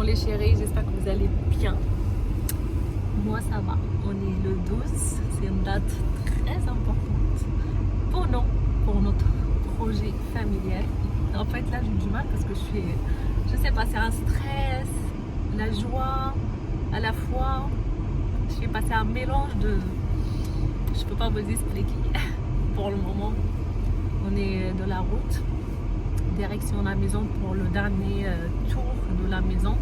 les chéris, j'espère que vous allez bien. Moi ça va, on est le 12, c'est une date très importante pour nous, pour notre projet familial. En fait là j'ai du mal parce que je sais pas, c'est un stress, la joie, à la fois, je suis passée un mélange de, je peux pas vous expliquer. Pour le moment, on est de la route, direction la maison pour le dernier tour de la maison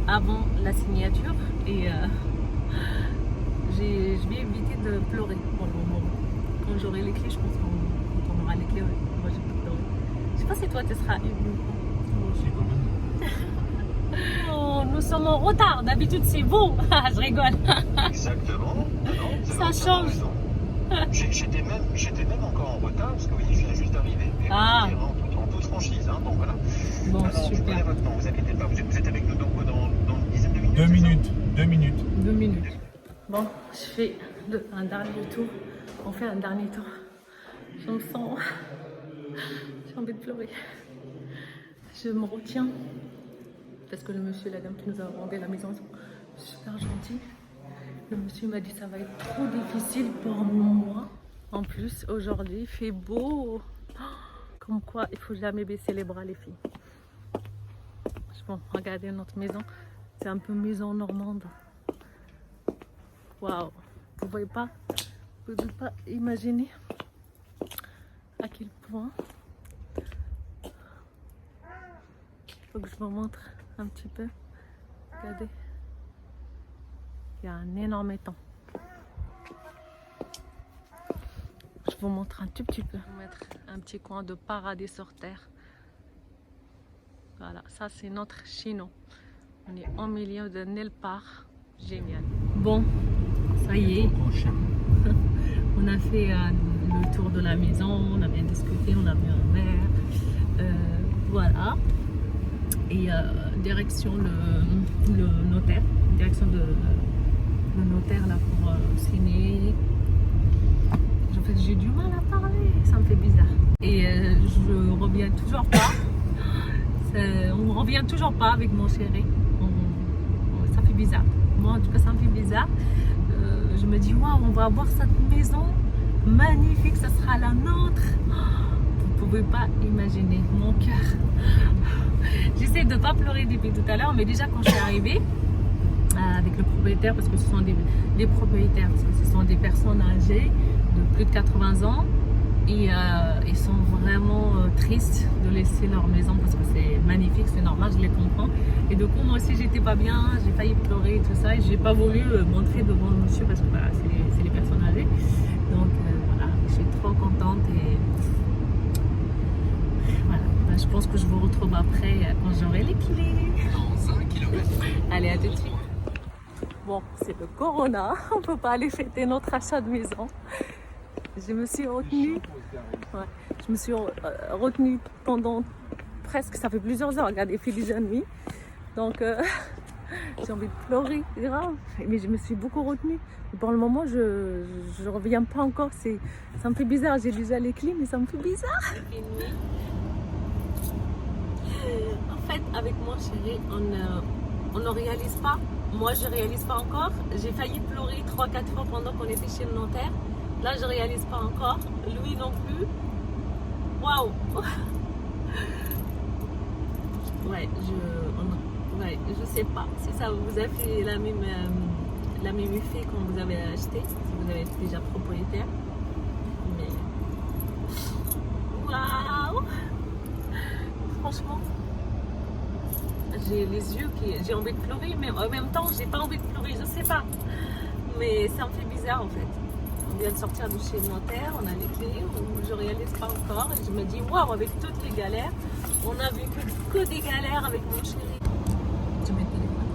avant la signature et je vais éviter de pleurer pour le moment. Quand j'aurai les clés, je pense qu'on aura les clés, ouais. Moi je vais pleurer. Je sais pas si toi tu seras ému. Moi aussi quand même. Oh, nous sommes en retard, d'habitude c'est beau. Je rigole. Exactement. Non, vous avez Ça entièrement change. raison. J'étais même encore en retard parce que vous voyez, je viens juste d'arriver. Et Ah. en toute franchise, hein, donc voilà. Bon, Alors, je super. connais votre nom, vous inquiétez pas. Vous êtes avec nous donc dans une dizaine de minutes. 2 c'est ça minutes, 2 minutes. 2 minutes. Bon, je fais un dernier tour. On fait un dernier tour. Je me sens... J'ai envie de pleurer. Je me retiens. Parce que le monsieur et la dame qui nous a rendu la maison sont super gentils. Le monsieur m'a dit ça va être trop difficile pour moi. En plus, aujourd'hui, il fait beau. Comme quoi, il faut jamais baisser les bras, les filles. Bon, regardez notre maison. C'est un peu maison normande. Waouh, vous pouvez pas imaginer à quel point. Il faut que je vous montre un petit peu. Regardez, il y a un énorme étang. Je vous montre un tout petit peu. Je vais mettre un petit coin de paradis sur terre. Voilà, ça c'est notre chino. On est au milieu de nulle part. Génial. Bon, ça y est. On a fait le tour de la maison, on a bien discuté, on a bu un verre. Voilà. Et direction le notaire. Direction le notaire là pour signer. En fait, j'ai du mal à parler, ça me fait bizarre. Et je reviens toujours pas. On revient toujours pas avec mon chéri. Ça fait bizarre. Moi, en tout cas, ça me fait bizarre. Je me dis, waouh, on va avoir cette maison magnifique, ça sera la nôtre. Vous pouvez pas imaginer mon cœur. J'essaie de pas pleurer depuis tout à l'heure, mais déjà quand je suis arrivée avec le propriétaire, parce que ce sont des propriétaires, parce que ce sont des personnes âgées de plus de 80 ans. Et ils sont vraiment tristes de laisser leur maison parce que c'est magnifique, c'est normal, je les comprends. Et du coup, moi aussi, j'étais pas bien, j'ai failli pleurer et tout ça. Et j'ai pas voulu montrer devant le monsieur parce que voilà, c'est les personnes âgées. Donc voilà, je suis trop contente et voilà. Ben, je pense que je vous retrouve après quand j'aurai les clés. Dans 5 km. Allez, à tout de suite. Bon, c'est le corona, on peut pas aller fêter notre achat de maison. Je me suis retenue. Ouais, je me suis retenue pendant presque, ça fait plusieurs heures, regardez, il fait déjà nuit. Donc j'ai envie de pleurer, grave. Mais je me suis beaucoup retenue. Et pour le moment, je reviens pas encore. Ça me fait bizarre, j'ai déjà les clés, mais ça me fait bizarre. En fait, avec mon chéri, on ne réalise pas. Moi, je réalise pas encore. J'ai failli pleurer 3-4 fois pendant qu'on était chez le notaire. Là, je réalise pas encore. Lui non plus. Waouh! Ouais, je sais pas si ça vous a fait la même effet quand vous avez acheté, si vous avez déjà propriétaire. Mais waouh! Franchement, j'ai les yeux j'ai envie de pleurer, mais en même temps, j'ai pas envie de pleurer. Je sais pas, mais ça me fait bizarre en fait. On vient de sortir de chez le notaire, on a les clés, je réalise pas encore et je me dis waouh, avec toutes les galères, on a vécu que des galères avec mon chéri. Tu mets le téléphone.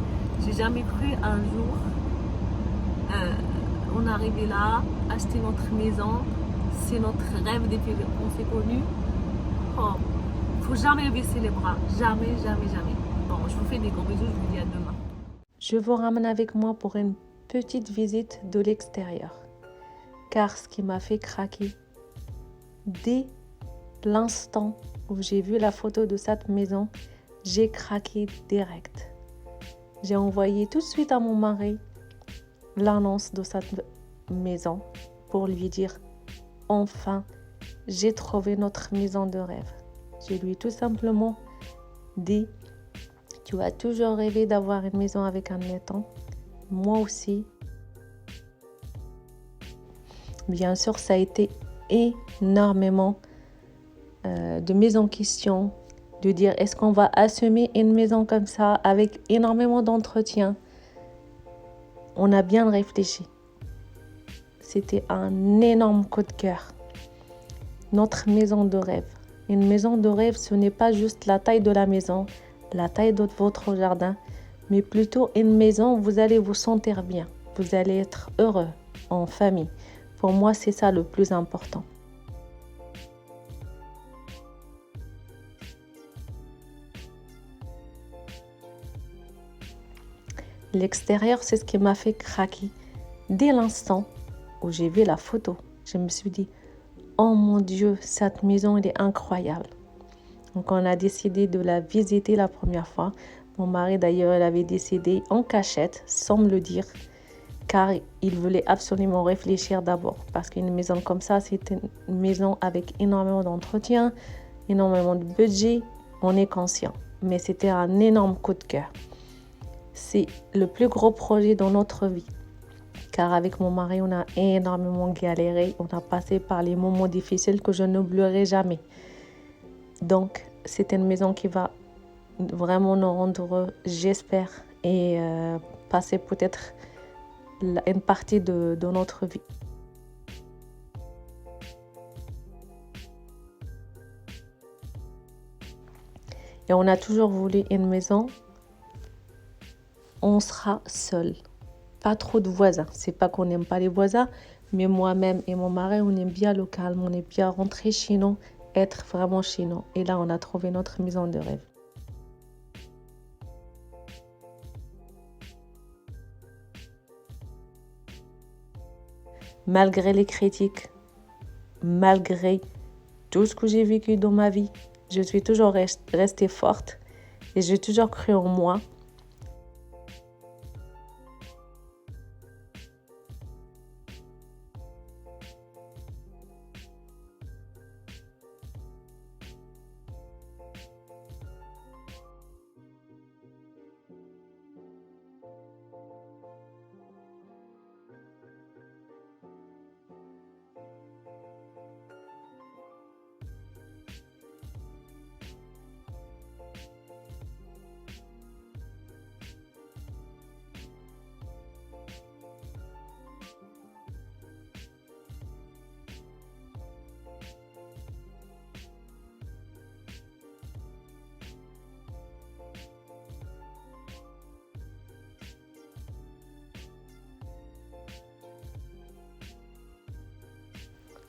J'ai jamais cru un jour on est arrivé là, acheter notre maison, c'est notre rêve depuis qu'on s'est connus. Oh, faut jamais baisser les bras, jamais, jamais, jamais. Bon, je vous fais des gros bisous, je vous dis à demain. Je vous ramène avec moi pour une petite visite de l'extérieur. Car ce qui m'a fait craquer, dès l'instant où j'ai vu la photo de cette maison, j'ai craqué direct. j'ai envoyé tout de suite à mon mari l'annonce de cette maison pour lui dire « Enfin, j'ai trouvé notre maison de rêve ». Je lui ai tout simplement dit « Tu as toujours rêvé d'avoir une maison avec un étang. Moi aussi. » Bien sûr, ça a été énormément de mise en question, de dire est-ce qu'on va assumer une maison comme ça avec énormément d'entretien. On a bien réfléchi. C'était un énorme coup de cœur. Notre maison de rêve. Une maison de rêve, ce n'est pas juste la taille de la maison, la taille de votre jardin, mais plutôt une maison où vous allez vous sentir bien. Vous allez être heureux en famille. Pour moi, c'est ça le plus important. L'extérieur, c'est ce qui m'a fait craquer. Dès l'instant où j'ai vu la photo, je me suis dit « Oh mon Dieu, cette maison, elle est incroyable ». Donc, on a décidé de la visiter la première fois. Mon mari, d'ailleurs, il avait décidé en cachette, sans me le dire, car il voulait absolument réfléchir d'abord. Parce qu'une maison comme ça, c'est une maison avec énormément d'entretien, énormément de budget, on est conscient. Mais c'était un énorme coup de cœur. C'est le plus gros projet dans notre vie. Car avec mon mari, on a énormément galéré. On a passé par les moments difficiles que je n'oublierai jamais. Donc, c'est une maison qui va vraiment nous rendre heureux, j'espère, et passer peut-être une partie de notre vie. Et on a toujours voulu une maison où on sera seul. Pas trop de voisins. C'est pas qu'on n'aime pas les voisins, mais moi-même et mon mari, on aime bien le calme, on aime bien rentrer chez nous, être vraiment chez nous. Et là, on a trouvé notre maison de rêve. Malgré les critiques, malgré tout ce que j'ai vécu dans ma vie, je suis toujours restée forte et j'ai toujours cru en moi.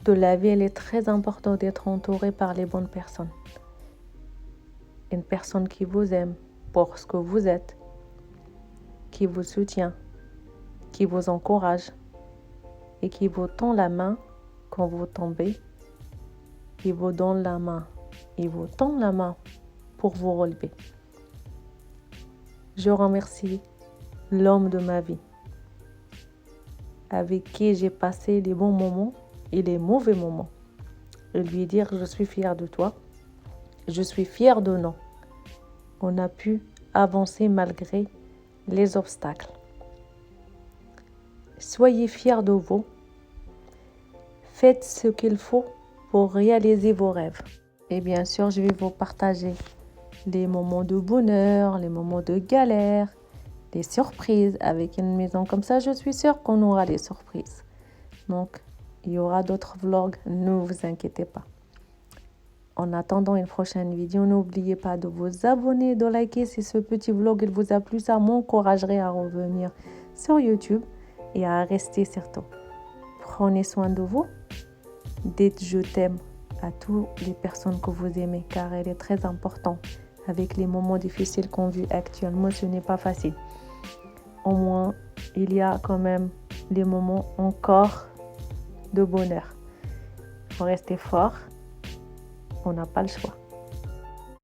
De la vie, il est très important d'être entouré par les bonnes personnes. Une personne qui vous aime pour ce que vous êtes, qui vous soutient, qui vous encourage et qui vous tend la main quand vous tombez, qui vous donne la main, il vous tend la main pour vous relever. Je remercie l'homme de ma vie, avec qui j'ai passé les bons moments et les mauvais moments. Et lui dire je suis fière de toi, je suis fière de nous. On a pu avancer malgré les obstacles. Soyez fiers de vous. Faites ce qu'il faut pour réaliser vos rêves. Et bien sûr, je vais vous partager les moments de bonheur, les moments de galère, les surprises. Avec une maison comme ça, je suis sûre qu'on aura des surprises. Donc, il y aura d'autres vlogs, ne vous inquiétez pas. En attendant une prochaine vidéo, n'oubliez pas de vous abonner, de liker si ce petit vlog il vous a plu. Ça m'encouragerait à revenir sur YouTube et à rester surtout. Prenez soin de vous. Dites je t'aime à toutes les personnes que vous aimez car elle est très importante. Avec les moments difficiles qu'on vit actuellement, ce n'est pas facile. Au moins, il y a quand même des moments encore de bonheur. Il faut rester fort. On n'a pas le choix.